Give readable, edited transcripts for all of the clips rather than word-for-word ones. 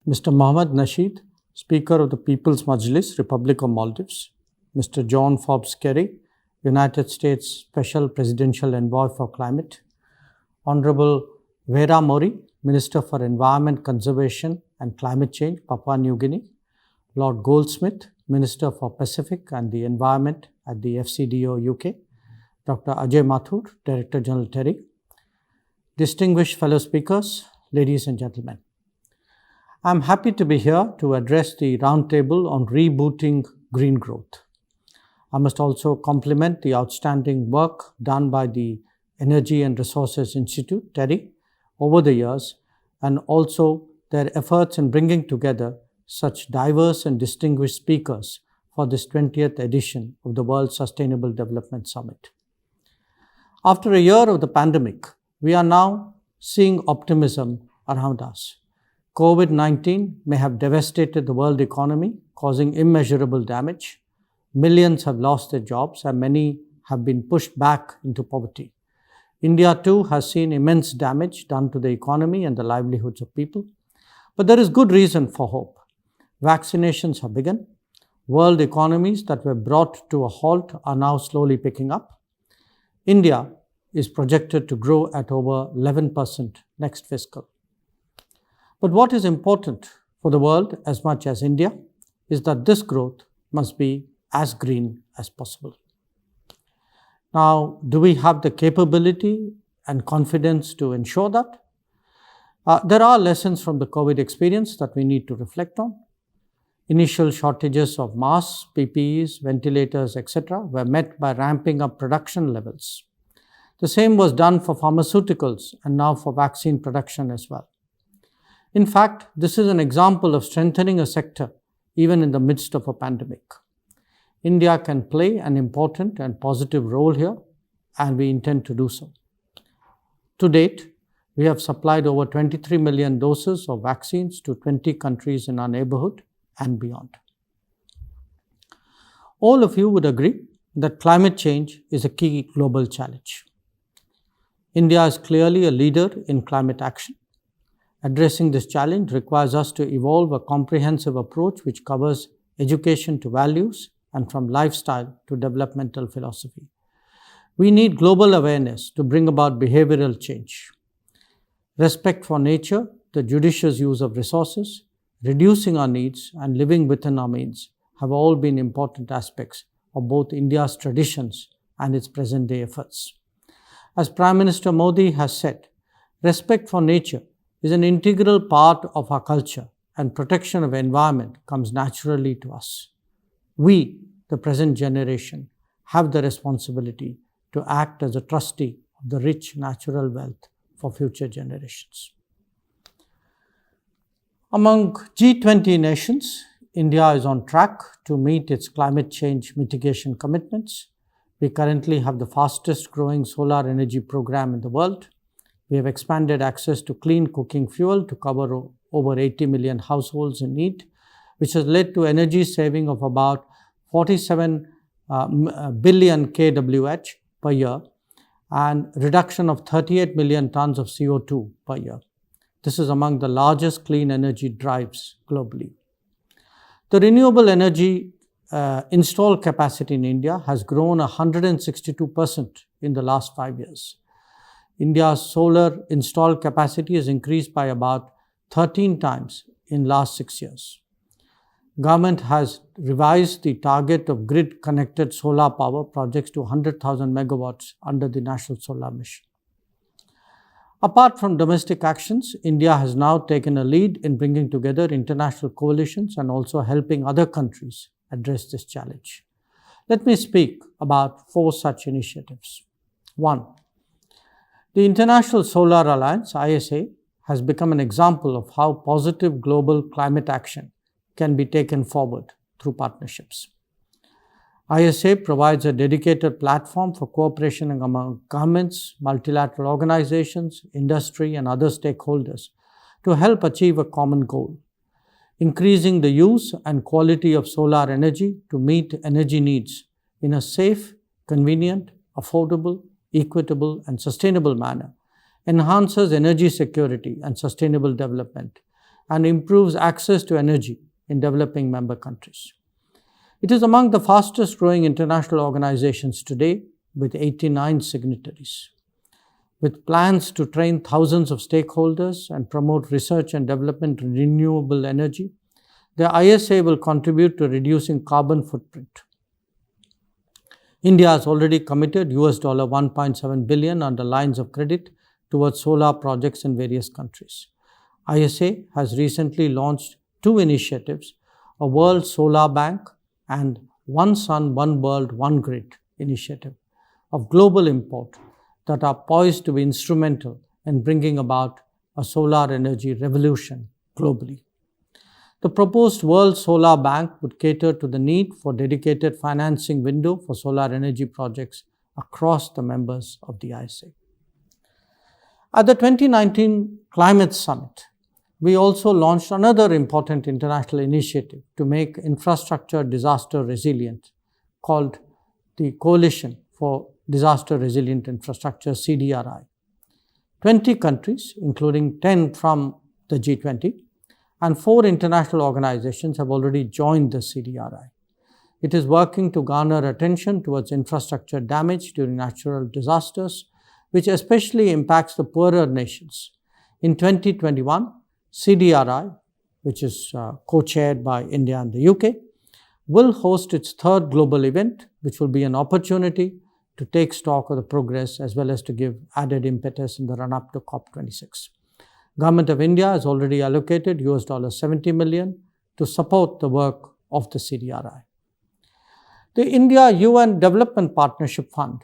Mr. Mohammad Nasheed, Speaker of the People's Majlis, Republic of Maldives, Mr. John Forbes Kerry, United States Special Presidential Envoy for Climate, Honorable Vera Mori, Minister for Environment Conservation and Climate Change, Papua New Guinea, Lord Goldsmith, Minister for Pacific and the Environment at the FCDO UK, Dr. Ajay Mathur, Director General TERI, distinguished fellow speakers, ladies and gentlemen. I am happy to be here to address the roundtable on rebooting green growth. I must also compliment the outstanding work done by the Energy and Resources Institute, TERI, over the years, and also their efforts in bringing together such diverse and distinguished speakers for this 20th edition of the World Sustainable Development Summit. After a year of the pandemic, we are now seeing optimism around us. COVID-19 may have devastated the world economy, causing immeasurable damage. Millions have lost their jobs and many have been pushed back into poverty. India too has seen immense damage done to the economy and the livelihoods of people. But there is good reason for hope. Vaccinations have begun. World economies that were brought to a halt are now slowly picking up. India is projected to grow at over 11% next fiscal. But what is important for the world as much as India is that this growth must be as green as possible. Now, do we have the capability and confidence to ensure that? There are lessons from the COVID experience that we need to reflect on. Initial shortages of masks, PPEs, ventilators, etc. were met by ramping up production levels. The same was done for pharmaceuticals and now for vaccine production as well. In fact, this is an example of strengthening a sector even in the midst of a pandemic. India can play an important and positive role here, and we intend to do so. To date, we have supplied over 23 million doses of vaccines to 20 countries in our neighborhood and beyond. All of you would agree that climate change is a key global challenge. India is clearly a leader in climate action. Addressing this challenge requires us to evolve a comprehensive approach which covers education to values and from lifestyle to developmental philosophy. We need global awareness to bring about behavioral change. Respect for nature, the judicious use of resources, reducing our needs, and living within our means have all been important aspects of both India's traditions and its present-day efforts. As Prime Minister Modi has said, respect for nature is an integral part of our culture, and protection of environment comes naturally to us. We, the present generation, have the responsibility to act as a trustee of the rich natural wealth for future generations. Among G20 nations, India is on track to meet its climate change mitigation commitments. We currently have the fastest growing solar energy program in the world. We have expanded access to clean cooking fuel to cover over 80 million households in need, which has led to energy saving of about 47 billion kWh per year and reduction of 38 million tons of CO2 per year. This is among the largest clean energy drives globally. The renewable energy installed capacity in India has grown 162% in the last 5 years. India's solar installed capacity has increased by about 13 times in last 6 years. Government has revised the target of grid-connected solar power projects to 100,000 megawatts under the National Solar Mission. Apart from domestic actions, India has now taken a lead in bringing together international coalitions and also helping other countries address this challenge. Let me speak about 4 such initiatives. 1. The International Solar Alliance, ISA, has become an example of how positive global climate action can be taken forward through partnerships. ISA provides a dedicated platform for cooperation among governments, multilateral organizations, industry, and other stakeholders to help achieve a common goal: increasing the use and quality of solar energy to meet energy needs in a safe, convenient, affordable, equitable, and sustainable manner, enhances energy security and sustainable development, and improves access to energy in developing member countries. It is among the fastest growing international organizations today, with 89 signatories. With plans to train thousands of stakeholders and promote research and development in renewable energy, the ISA will contribute to reducing carbon footprint. India has already committed $1.7 billion under lines of credit towards solar projects in various countries. ISA has recently launched 2 initiatives, a World Solar Bank and One Sun, One World, One Grid initiative of global import that are poised to be instrumental in bringing about a solar energy revolution globally. The proposed World Solar Bank would cater to the need for dedicated financing window for solar energy projects across the members of the ISA. At the 2019 Climate Summit, we also launched another important international initiative to make infrastructure disaster resilient, called the Coalition for Disaster Resilient Infrastructure, CDRI. 20 countries, including 10 from the G20, and 4 international organizations have already joined the CDRI. It is working to garner attention towards infrastructure damage during natural disasters, which especially impacts the poorer nations. In 2021, CDRI, which is co-chaired by India and the UK, will host its 3rd global event, which will be an opportunity to take stock of the progress as well as to give added impetus in the run-up to COP26. Government of India has already allocated $70 million to support the work of the CDRI. The India-UN Development Partnership Fund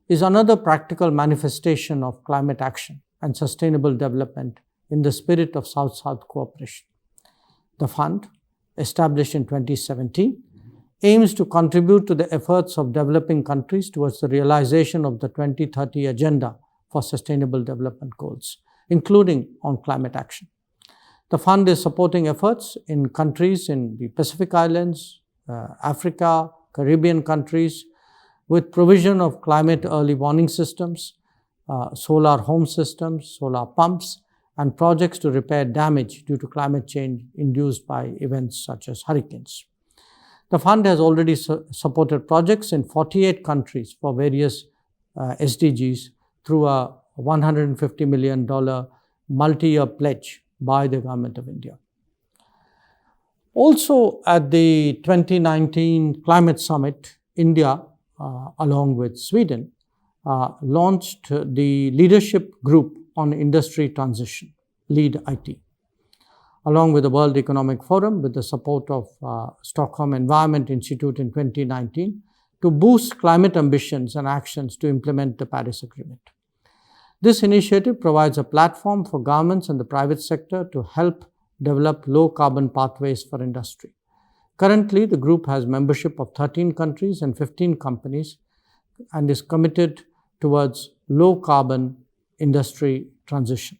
is another practical manifestation of climate action and sustainable development in the spirit of South-South cooperation. The fund, established in 2017, aims to contribute to the efforts of developing countries towards the realization of the 2030 Agenda for Sustainable Development Goals, including on climate action. The fund is supporting efforts in countries in the Pacific Islands, Africa, Caribbean countries, with provision of climate early warning systems, solar home systems, solar pumps, and projects to repair damage due to climate change induced by events such as hurricanes. The fund has already supported projects in 48 countries for various SDGs through a $150 million multi-year pledge by the Government of India. Also at the 2019 Climate Summit, India, along with Sweden, launched the Leadership Group on Industry Transition, LeadIT, along with the World Economic Forum with the support of Stockholm Environment Institute in 2019 to boost climate ambitions and actions to implement the Paris Agreement. This initiative provides a platform for governments and the private sector to help develop low-carbon pathways for industry. Currently, the group has membership of 13 countries and 15 companies and is committed towards low-carbon industry transition.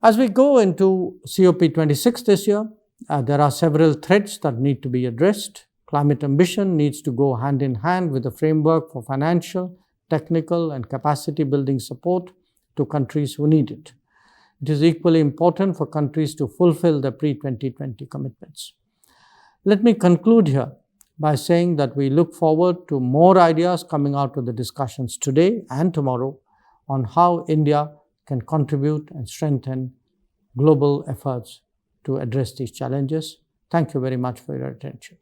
As we go into COP26 this year, there are several threats that need to be addressed. Climate ambition needs to go hand in hand with a framework for financial, technical, and capacity building support to countries who need it. It is equally important for countries to fulfill their pre-2020 commitments. Let me conclude here by saying that we look forward to more ideas coming out of the discussions today and tomorrow on how India can contribute and strengthen global efforts to address these challenges. Thank you very much for your attention.